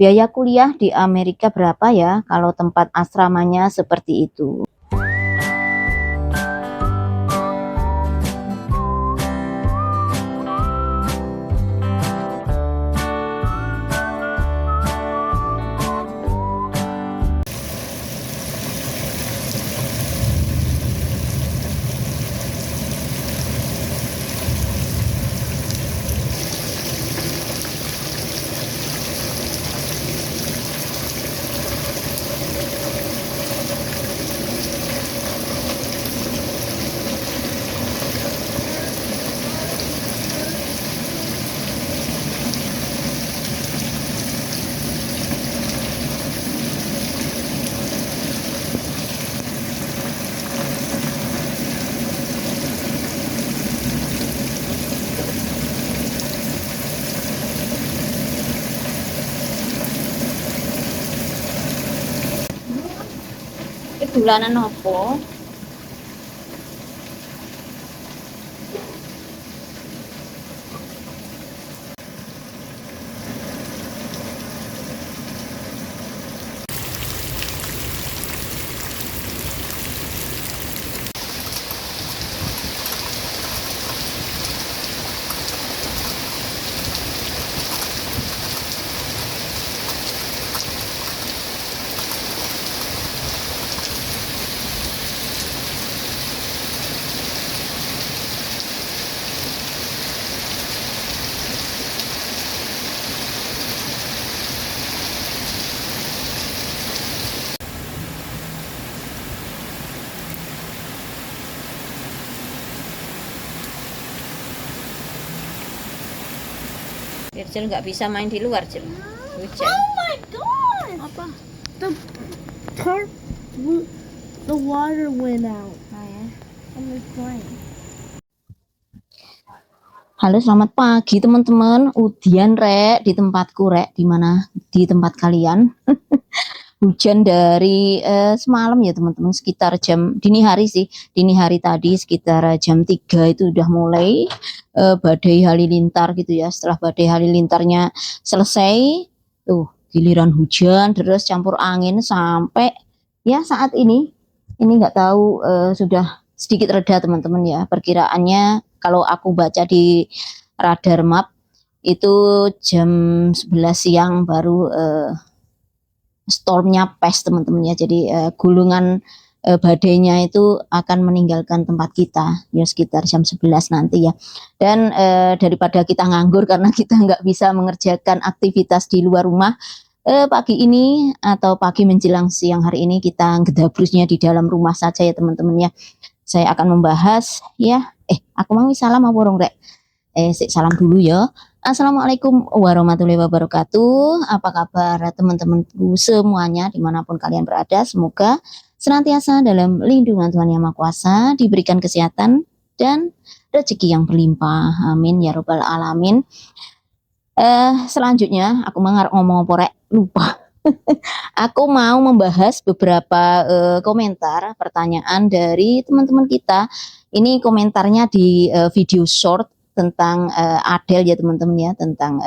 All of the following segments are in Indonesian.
Biaya kuliah di Amerika berapa ya kalau tempat asramanya seperti itu? Dolanan opo? Virgil nggak bisa main di luar, Cil. Hujan. Oh my god! Apa? The water went out Oh, ya. on the plane. Halo, selamat pagi teman-teman. Udian rek di tempatku rek. Di mana? Di tempat kalian? Hujan dari semalam ya teman-teman, sekitar jam dini hari sih. Dini hari tadi sekitar jam 3 itu udah mulai badai halilintar gitu ya. Setelah badai halilintarnya selesai, tuh giliran hujan terus campur angin sampai ya saat ini nggak tahu sudah sedikit reda teman-teman ya. Perkiraannya kalau aku baca di radar map itu jam 11 siang baru stormnya pas teman-teman ya. Jadi gulungan badainya itu akan meninggalkan tempat kita ya sekitar jam 11 nanti ya. Dan daripada kita nganggur karena kita nggak bisa mengerjakan aktivitas di luar rumah, pagi ini atau pagi menjelang siang hari ini kita ngedabrusnya di dalam rumah saja ya teman-teman ya. Saya akan membahas ya, aku mau salam apa orang rek? Salam dulu ya. Assalamualaikum warahmatullahi wabarakatuh. Apa kabar teman-temanku semuanya dimanapun kalian berada? Semoga senantiasa dalam lindungan Tuhan Yang Maha Kuasa, diberikan kesehatan dan rezeki yang berlimpah. Amin ya robbal alamin. Selanjutnya aku ngomong apa rek? Lupa. Aku mau membahas beberapa komentar pertanyaan dari teman-teman kita. Ini komentarnya di video short tentang Adel ya teman-teman ya, tentang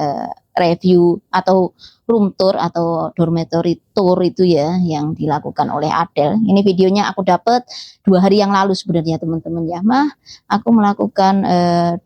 review atau room tour atau dormitory tour itu ya yang dilakukan oleh Adel. Ini videonya aku dapat 2 hari yang lalu sebenarnya teman-teman ya. Mah, aku melakukan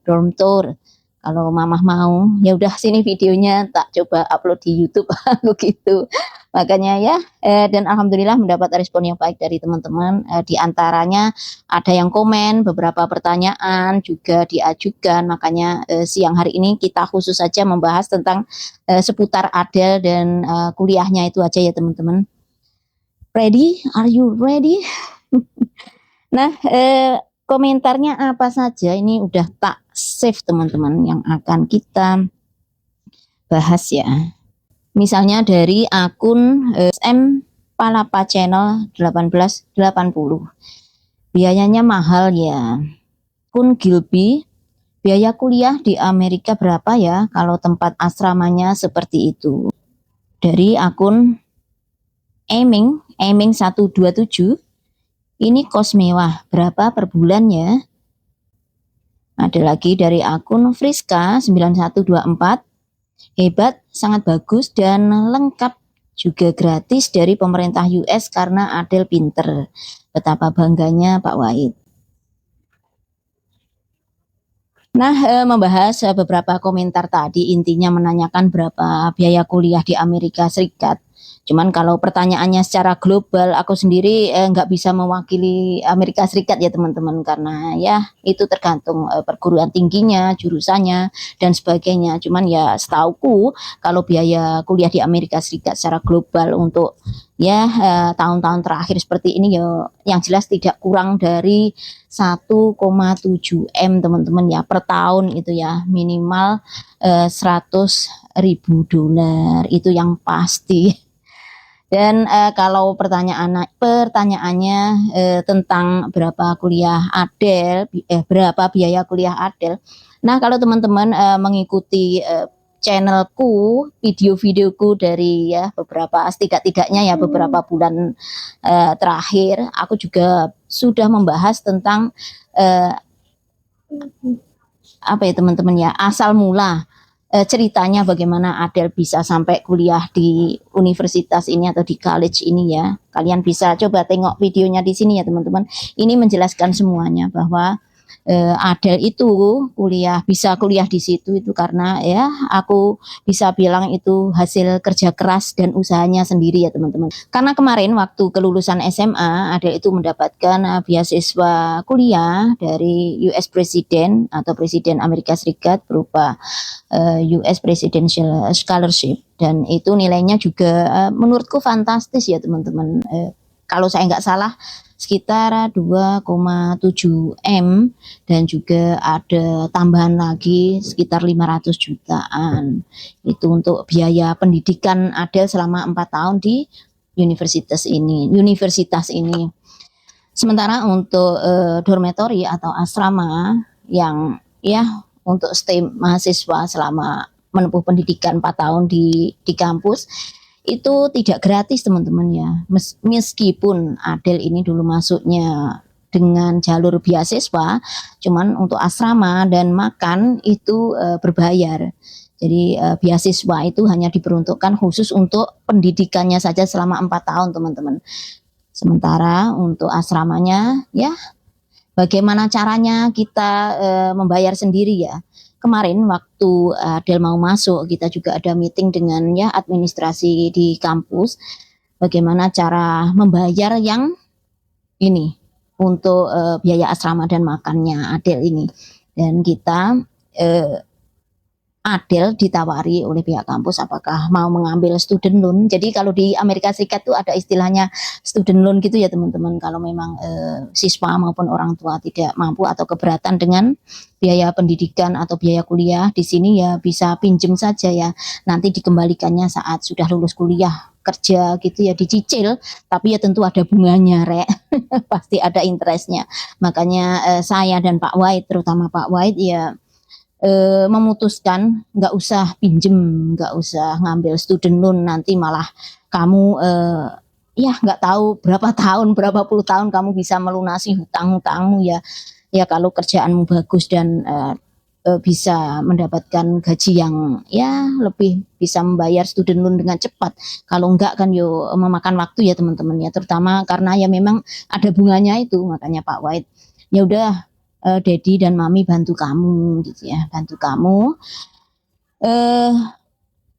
dorm tour. Kalau mamah mau, ya udah sini videonya tak coba upload di YouTube aku gitu. Makanya ya, dan alhamdulillah mendapat respon yang baik dari teman-teman. Di antaranya ada yang komen, beberapa pertanyaan juga diajukan. Makanya siang hari ini kita khusus saja membahas tentang seputar Adel dan kuliahnya itu aja ya teman-teman. Ready? Are you ready? Nah, komentarnya apa saja ini udah tak save teman-teman yang akan kita bahas ya. Misalnya dari akun SM Palapa Channel 1880. Biayanya mahal ya. Akun Gilby, biaya kuliah di Amerika berapa ya kalau tempat asramanya seperti itu? Dari akun Aiming 127. Ini kos mewah, berapa per bulannya? Ada lagi dari akun Friska 9124. Hebat, sangat bagus dan lengkap, juga gratis dari pemerintah US karena Adele pinter. Betapa bangganya Pak Wahid. Nah, membahas beberapa komentar tadi, intinya menanyakan berapa biaya kuliah di Amerika Serikat. Cuman kalau pertanyaannya secara global, aku sendiri nggak bisa mewakili Amerika Serikat ya teman-teman, karena ya itu tergantung perguruan tingginya, jurusannya, dan sebagainya. Cuman ya setauku kalau biaya kuliah di Amerika Serikat secara global untuk ya tahun-tahun terakhir seperti ini ya, yang jelas tidak kurang dari 1,7 M teman-teman ya per tahun itu ya, minimal 100.000 dolar itu yang pasti. Dan kalau pertanyaannya tentang berapa kuliah Adele, berapa biaya kuliah Adele. Nah, kalau teman-teman mengikuti channelku, video-videoku dari ya beberapa setidak-tidaknya ya beberapa bulan terakhir, aku juga sudah membahas tentang apa ya teman-teman ya, asal mula ceritanya bagaimana Adele bisa sampai kuliah di universitas ini atau di college ini ya. Kalian bisa coba tengok videonya di sini ya teman-teman. Ini menjelaskan semuanya bahwa Adele itu bisa kuliah di situ itu karena ya aku bisa bilang itu hasil kerja keras dan usahanya sendiri ya teman-teman. Karena kemarin waktu kelulusan SMA Adele itu mendapatkan beasiswa kuliah dari US President atau Presiden Amerika Serikat berupa US Presidential Scholarship, dan itu nilainya juga menurutku fantastis ya teman-teman. Kalau saya nggak salah sekitar 2,7 M, dan juga ada tambahan lagi sekitar 500 jutaan itu untuk biaya pendidikan Adele selama 4 tahun di universitas ini. Sementara untuk dormitory atau asrama yang ya untuk stay mahasiswa selama menempuh pendidikan 4 tahun di kampus itu tidak gratis teman-teman ya. Meskipun Adele ini dulu masuknya dengan jalur beasiswa, cuman untuk asrama dan makan itu berbayar. Jadi beasiswa itu hanya diperuntukkan khusus untuk pendidikannya saja selama 4 tahun teman-teman. Sementara untuk asramanya ya bagaimana caranya kita membayar sendiri ya. Kemarin waktu Adele mau masuk, kita juga ada meeting dengan ya administrasi di kampus, bagaimana cara membayar yang ini untuk biaya asrama dan makannya Adele ini. Dan kita Adele ditawari oleh pihak kampus apakah mau mengambil student loan. Jadi kalau di Amerika Serikat tuh ada istilahnya student loan gitu ya teman-teman. Kalau memang siswa maupun orang tua tidak mampu atau keberatan dengan biaya pendidikan atau biaya kuliah di sini ya bisa pinjem saja ya. Nanti dikembalikannya saat sudah lulus kuliah, kerja gitu ya, dicicil, tapi ya tentu ada bunganya rek. Pasti ada interestnya. Makanya saya dan Pak Wahid, terutama Pak Wahid ya memutuskan nggak usah pinjem, nggak usah ngambil student loan, nanti malah kamu ya nggak tahu berapa tahun, berapa puluh tahun kamu bisa melunasi hutang-hutangmu ya. Ya kalau kerjaanmu bagus dan bisa mendapatkan gaji yang ya lebih bisa membayar student loan dengan cepat. Kalau enggak kan yo memakan waktu ya teman-teman ya, terutama karena ya memang ada bunganya itu. Makanya Pak Wahid ya udah Daddy dan Mami bantu kamu gitu ya, bantu kamu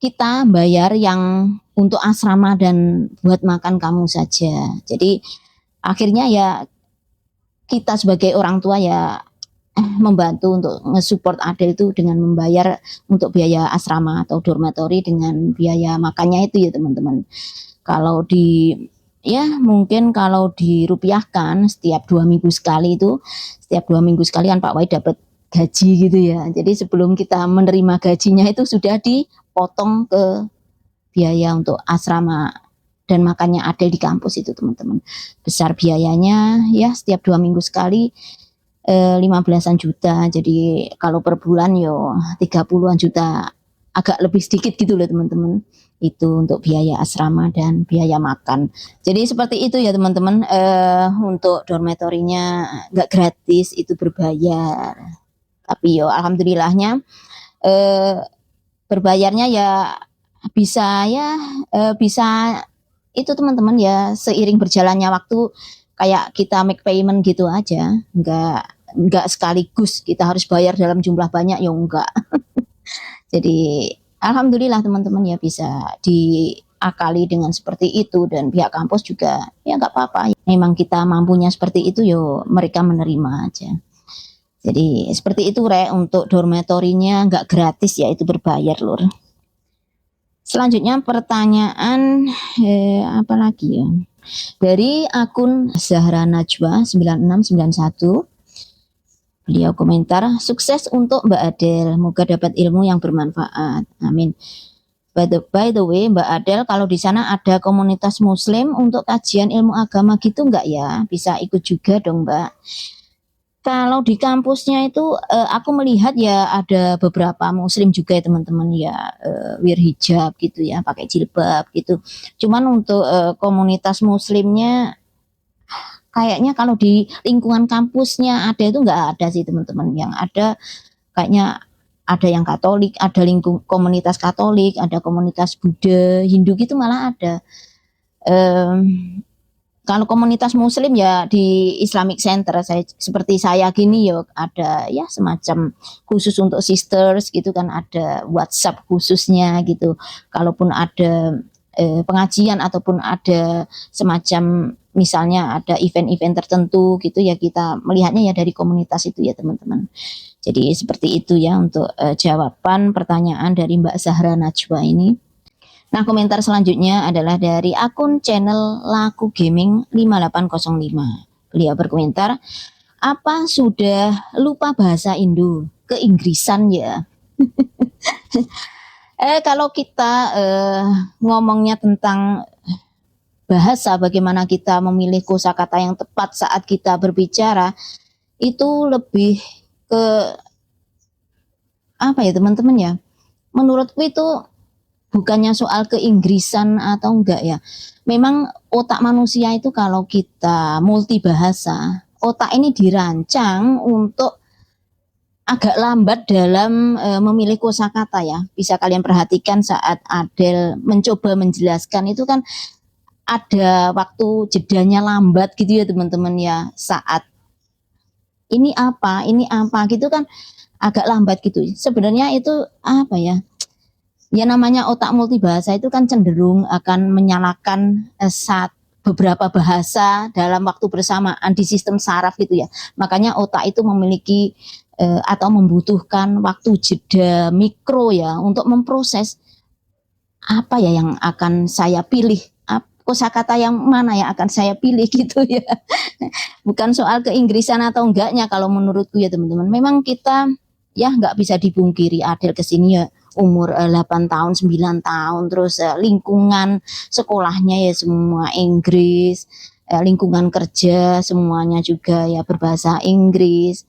kita bayar yang untuk asrama dan buat makan kamu saja. Jadi akhirnya ya kita sebagai orang tua ya membantu untuk nge-support Adele itu dengan membayar untuk biaya asrama atau dormitory dengan biaya makannya itu ya teman-teman. Kalau ya mungkin kalau dirupiahkan setiap 2 minggu sekali itu, setiap 2 minggu sekali kan Pak Wahid dapat gaji gitu ya. Jadi sebelum kita menerima gajinya itu sudah dipotong ke biaya untuk asrama dan makannya Adele di kampus itu teman-teman. Besar biayanya ya setiap 2 minggu sekali 15-an juta. Jadi kalau per bulan yo 30-an juta, agak lebih sedikit gitu loh teman-teman. Itu untuk biaya asrama dan biaya makan. Jadi seperti itu ya teman-teman. Untuk dormitorynya nggak gratis, itu berbayar. Tapi yo alhamdulillahnya berbayarnya ya bisa ya bisa itu teman-teman ya seiring berjalannya waktu kayak kita make payment gitu aja, enggak sekaligus kita harus bayar dalam jumlah banyak ya enggak. Jadi alhamdulillah teman-teman ya bisa diakali dengan seperti itu dan pihak kampus juga ya nggak apa-apa. Memang kita mampunya seperti itu yo mereka menerima aja. Jadi seperti itu Rek, untuk dormetorinya nggak gratis ya, itu berbayar Lur. Selanjutnya pertanyaan apa lagi ya? Dari akun Zahra Najwa 9691. Beliau komentar, sukses untuk Mbak Adel, moga dapat ilmu yang bermanfaat. Amin. By the way, Mbak Adel, kalau di sana ada komunitas Muslim untuk kajian ilmu agama gitu nggak ya? Bisa ikut juga dong, Mbak. Kalau di kampusnya itu aku melihat ya ada beberapa Muslim juga ya teman-teman ya, wirhijab gitu ya, pakai jilbab gitu. Cuman untuk komunitas Muslimnya kayaknya kalau di lingkungan kampusnya ada itu nggak ada sih teman-teman. Yang ada kayaknya ada yang Katolik, ada komunitas Katolik, ada komunitas Buddha, Hindu gitu malah ada. Kalau komunitas Muslim ya di Islamic Center, seperti saya gini ya ada ya semacam khusus untuk sisters gitu kan, ada WhatsApp khususnya gitu. Kalaupun ada pengajian ataupun ada semacam misalnya ada event-event tertentu gitu ya, kita melihatnya ya dari komunitas itu ya teman-teman. Jadi seperti itu ya untuk jawaban pertanyaan dari Mbak Zahra Najwa ini. Nah, komentar selanjutnya adalah dari akun channel Laku Gaming 5805. Beliau berkomentar, apa sudah lupa bahasa Indo? Keinggrisan ya. Kalau kita ngomongnya tentang bahasa, bagaimana kita memilih kosakata yang tepat saat kita berbicara, itu lebih ke apa ya teman-teman ya? Menurutku itu bukannya soal keinggrisan atau enggak ya. Memang otak manusia itu kalau kita multibahasa, otak ini dirancang untuk agak lambat dalam memilih kosakata ya. Bisa kalian perhatikan saat Adel mencoba menjelaskan itu kan ada waktu jedanya lambat gitu ya teman-teman ya. Saat ini apa gitu kan agak lambat gitu. Sebenarnya itu apa ya? Ya namanya otak multibahasa itu kan cenderung akan menyalakan beberapa bahasa dalam waktu bersamaan di sistem saraf gitu ya. Makanya otak itu memiliki atau membutuhkan waktu jeda mikro ya untuk memproses apa ya yang akan saya pilih, kosakata yang mana yang akan saya pilih gitu ya. Bukan soal keinggrisan atau enggaknya kalau menurutku ya teman-teman. Memang kita ya nggak bisa dipungkiri Adel kesini ya umur 8 tahun, 9 tahun, terus lingkungan sekolahnya ya semua Inggris, lingkungan kerja semuanya juga ya berbahasa Inggris.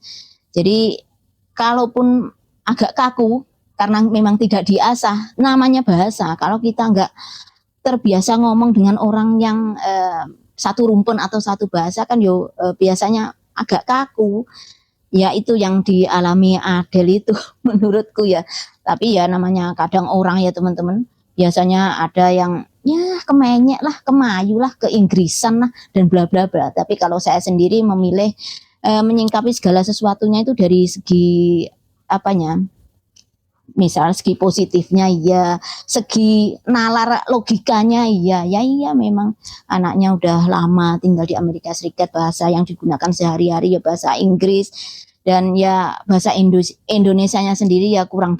Jadi kalaupun agak kaku karena memang tidak diasah, namanya bahasa. Kalau kita nggak terbiasa ngomong dengan orang yang satu rumpun atau satu bahasa kan yo biasanya agak kaku. Ya itu yang dialami Adel itu menurutku ya. Tapi ya namanya kadang orang ya teman-teman, biasanya ada yang ya kemenyek lah, kemayu lah, keinggrisan lah dan bla bla bla. Tapi kalau saya sendiri memilih menyingkapi segala sesuatunya itu dari segi apanya? Misal segi positifnya ya, segi nalar logikanya iya memang anaknya udah lama tinggal di Amerika Serikat, bahasa yang digunakan sehari-hari ya bahasa Inggris, dan ya bahasa Indonesianya sendiri ya kurang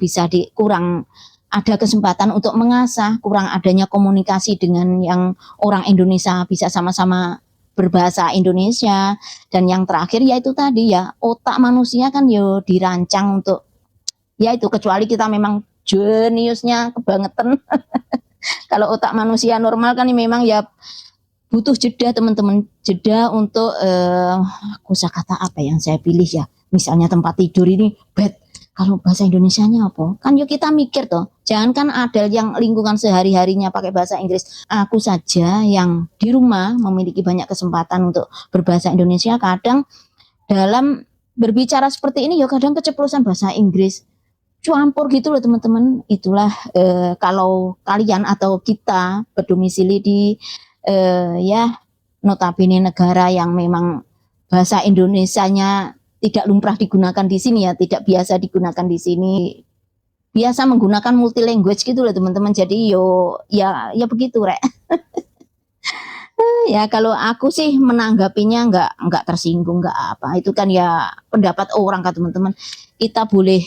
ada kesempatan untuk mengasah, kurang adanya komunikasi dengan yang orang Indonesia bisa sama-sama berbahasa Indonesia. Dan yang terakhir ya itu tadi ya, otak manusia kan yo dirancang untuk ya itu, kecuali kita memang jeniusnya kebangetan. Kalau otak manusia normal kan memang ya butuh jeda teman-teman, jeda untuk kosakata apa yang saya pilih ya. Misalnya tempat tidur ini bed, kalau bahasa Indonesianya apa? Kan yuk kita mikir toh. Jangankan ada yang lingkungan sehari-harinya pakai bahasa Inggris, aku saja yang di rumah memiliki banyak kesempatan untuk berbahasa Indonesia, kadang dalam berbicara seperti ini ya kadang keceplosan bahasa Inggris. campur gitu loh teman-teman. Itulah kalau kalian atau kita berdomisili di ya notabene negara yang memang bahasa Indonesianya tidak lumrah digunakan di sini ya, tidak biasa digunakan di sini. Biasa menggunakan multi language gitu loh teman-teman. Jadi ya begitu rek. Ya kalau aku sih menanggapinya nggak tersinggung nggak apa. Itu kan ya pendapat orang kan teman-teman. Kita boleh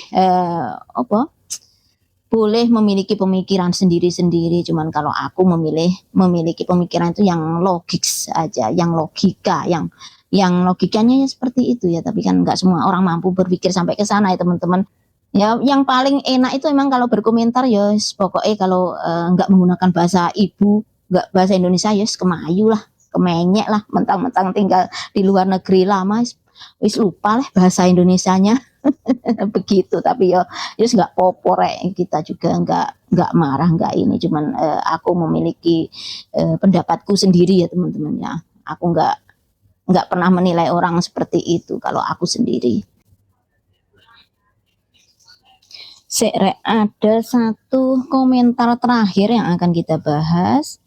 boleh memiliki pemikiran sendiri-sendiri. Cuman kalau aku memiliki pemikiran itu yang logis aja, yang logika, yang logikanya ya seperti itu ya. Tapi kan nggak semua orang mampu berpikir sampai ke sana ya teman-teman. Ya, yang paling enak itu emang kalau berkomentar ya, pokoknya kalau nggak menggunakan bahasa ibu, nggak bahasa Indonesia ya, kemayu lah, kemenyek lah, mentang-mentang tinggal di luar negeri lama, wis lupa lah bahasa Indonesianya. Begitu. Tapi ya nggak popor kita juga nggak marah nggak ini, cuman aku memiliki pendapatku sendiri ya teman-teman ya. Aku nggak pernah menilai orang seperti itu kalau aku sendiri. Ada satu komentar terakhir yang akan kita bahas.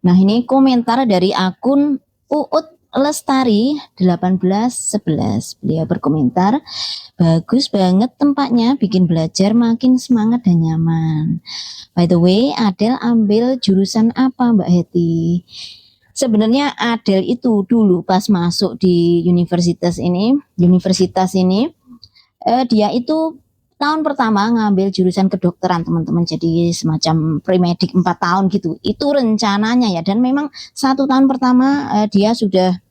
Nah, ini komentar dari akun Uut Lestari 1811. Beliau berkomentar, bagus banget tempatnya, bikin belajar makin semangat dan nyaman. By the way, Adel ambil jurusan apa Mbak Heti? Sebenarnya Adel itu dulu pas masuk di universitas ini, dia itu tahun pertama ngambil jurusan kedokteran teman-teman, jadi semacam premedik 4 tahun gitu, itu rencananya ya. Dan memang 1 tahun pertama dia sudah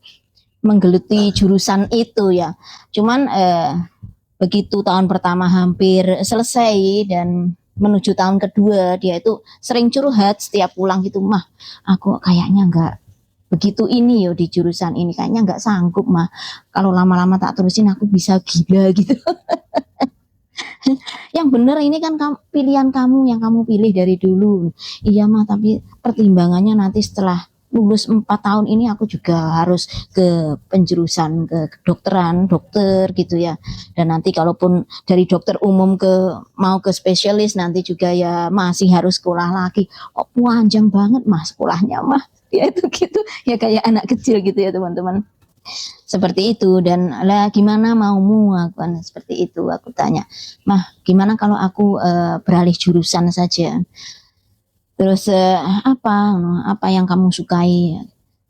menggeluti jurusan itu ya. Cuman begitu tahun pertama hampir selesai dan menuju tahun kedua, dia itu sering curhat setiap pulang gitu, mah aku kayaknya nggak begitu ini yo di jurusan ini, kayaknya nggak sanggup mah, kalau lama-lama tak terusin aku bisa gila gitu. Yang bener ini kan pilihan kamu yang kamu pilih dari dulu. Iya mah, tapi pertimbangannya nanti setelah lulus 4 tahun ini aku juga harus ke penjurusan ke kedokteran, dokter gitu ya. Dan nanti kalaupun dari dokter umum mau ke spesialis nanti juga ya masih harus sekolah lagi. Oh, panjang banget mah sekolahnya mah. Ya itu gitu ya, kayak anak kecil gitu ya teman-teman. Seperti itu. Dan lah gimana maumu, aku kan seperti itu. Aku tanya, mah gimana kalau aku beralih jurusan saja, terus apa yang kamu sukai?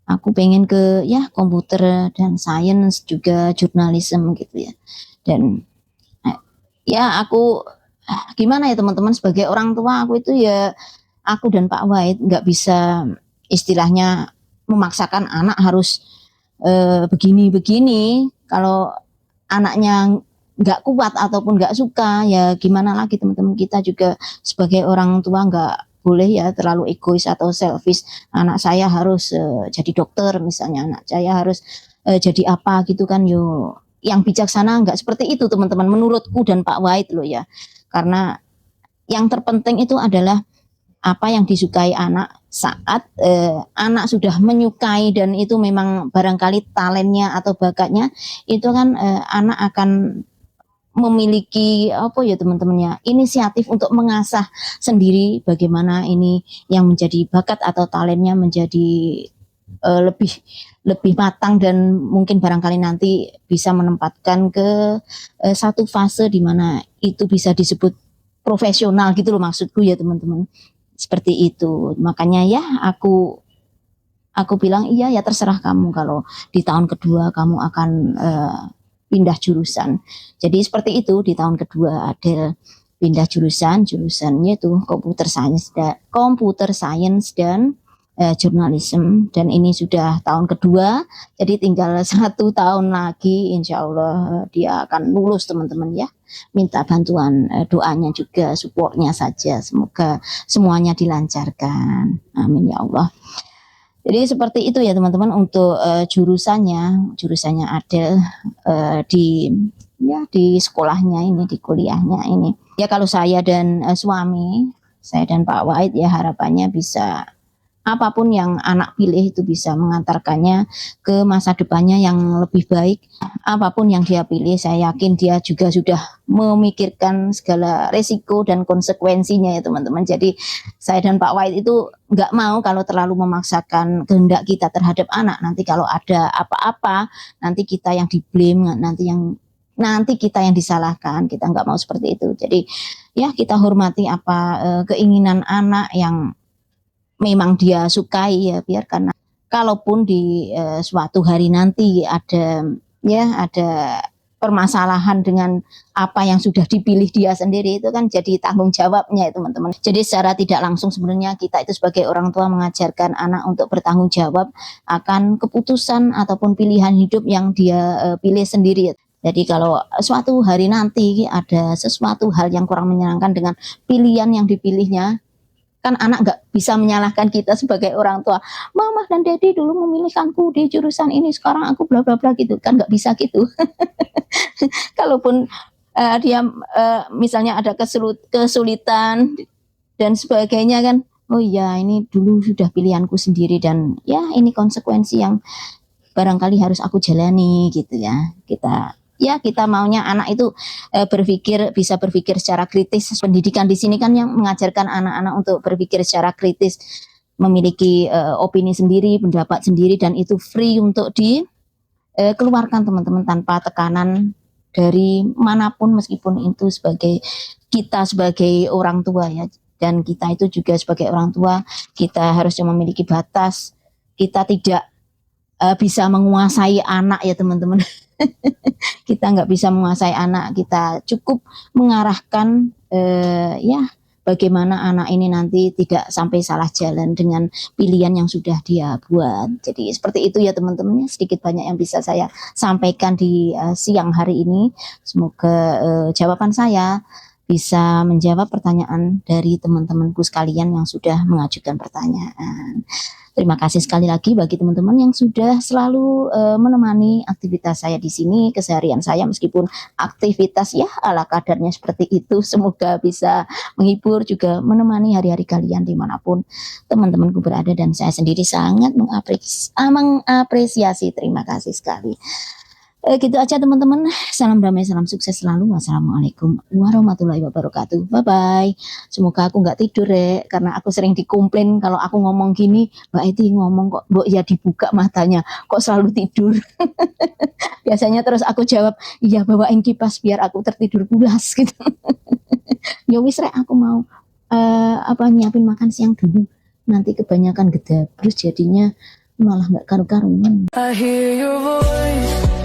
Aku pengen ke ya komputer dan sains juga jurnalisme gitu ya. Dan ya aku gimana ya teman-teman, sebagai orang tua aku itu ya, aku dan Pak Wahid nggak bisa istilahnya memaksakan anak harus begini-begini. Kalau anaknya nggak kuat ataupun nggak suka ya gimana lagi teman-teman. Kita juga sebagai orang tua nggak boleh ya terlalu egois atau selfish. Anak saya harus jadi dokter misalnya, anak saya harus jadi apa gitu kan. Yang bijaksana nggak seperti itu teman-teman, menurutku dan Pak Wahid loh ya. Karena yang terpenting itu adalah apa yang disukai anak. Saat anak sudah menyukai dan itu memang barangkali talentnya atau bakatnya, itu kan anak akan memiliki apa ya teman-teman ya, inisiatif untuk mengasah sendiri bagaimana ini yang menjadi bakat atau talentnya menjadi lebih matang, dan mungkin barangkali nanti bisa menempatkan ke satu fase di mana itu bisa disebut profesional gitu loh maksudku ya teman-teman. Seperti itu. Makanya ya aku bilang iya ya terserah kamu kalau di tahun kedua kamu akan pindah jurusan. Jadi seperti itu, di tahun kedua ada pindah jurusannya itu computer science dan jurnalisme. Dan ini sudah tahun kedua, jadi tinggal 1 tahun lagi insya Allah dia akan lulus teman-teman ya. Minta bantuan doanya juga, supportnya saja, semoga semuanya dilancarkan, amin ya Allah. Jadi seperti itu ya teman-teman untuk jurusannya Adel di sekolahnya ini, di kuliahnya ini. Ya kalau saya dan suami, saya dan Pak Wahid ya harapannya bisa apapun yang anak pilih itu bisa mengantarkannya ke masa depannya yang lebih baik. Apapun yang dia pilih, saya yakin dia juga sudah memikirkan segala resiko dan konsekuensinya ya teman-teman. Jadi saya dan Pak White itu nggak mau kalau terlalu memaksakan kehendak kita terhadap anak. Nanti kalau ada apa-apa, nanti kita yang di-blame, nanti kita yang disalahkan. Kita nggak mau seperti itu. Jadi ya kita hormati apa keinginan anak yang memang dia sukai, ya biarkan. Kalaupun di suatu hari nanti ada permasalahan dengan apa yang sudah dipilih dia sendiri, itu kan jadi tanggung jawabnya ya teman-teman. Jadi secara tidak langsung sebenarnya kita itu sebagai orang tua mengajarkan anak untuk bertanggung jawab akan keputusan ataupun pilihan hidup yang dia pilih sendiri. Jadi kalau suatu hari nanti ada sesuatu hal yang kurang menyenangkan dengan pilihan yang dipilihnya, kan anak nggak bisa menyalahkan kita sebagai orang tua. Mama dan Daddy dulu memilihkanku di jurusan ini, sekarang aku bla bla bla gitu. Kan nggak bisa gitu. Kalaupun dia misalnya ada kesulitan dan sebagainya kan, oh iya ini dulu sudah pilihanku sendiri dan ya ini konsekuensi yang barangkali harus aku jalani gitu ya. Kita maunya anak itu bisa berpikir secara kritis. Pendidikan di sini kan yang mengajarkan anak-anak untuk berpikir secara kritis, memiliki opini sendiri, pendapat sendiri, dan itu free untuk dikeluarkan teman-teman tanpa tekanan dari manapun, meskipun itu kita sebagai orang tua ya. Dan kita itu juga sebagai orang tua, kita harusnya memiliki batas. Kita tidak bisa menguasai anak ya teman-teman. Kita nggak bisa menguasai anak, kita cukup mengarahkan bagaimana anak ini nanti tidak sampai salah jalan dengan pilihan yang sudah dia buat. Jadi seperti itu ya teman-teman, sedikit banyak yang bisa saya sampaikan di siang hari ini. Semoga jawaban saya bisa menjawab pertanyaan dari teman-temanku sekalian yang sudah mengajukan pertanyaan. Terima kasih sekali lagi bagi teman-teman yang sudah selalu menemani aktivitas saya di sini, keseharian saya, meskipun aktivitas ya ala kadarnya seperti itu. Semoga bisa menghibur, juga menemani hari-hari kalian dimanapun teman-temanku berada, dan saya sendiri sangat mengapresiasi. Terima kasih sekali. Gitu aja teman-teman. Salam damai, salam sukses selalu. Wassalamualaikum warahmatullahi wabarakatuh. Bye-bye. Semoga aku nggak tidur karena aku sering dikomplain kalau aku ngomong gini, Mbak Eti ngomong kok ya dibuka matanya, kok selalu tidur. Biasanya terus aku jawab, iya bawain kipas biar aku tertidur pulas gitu. Ya wis aku mau nyiapin makan siang dulu. Nanti kebanyakan gedabrus jadinya malah nggak karu-karuan. I hear your voice.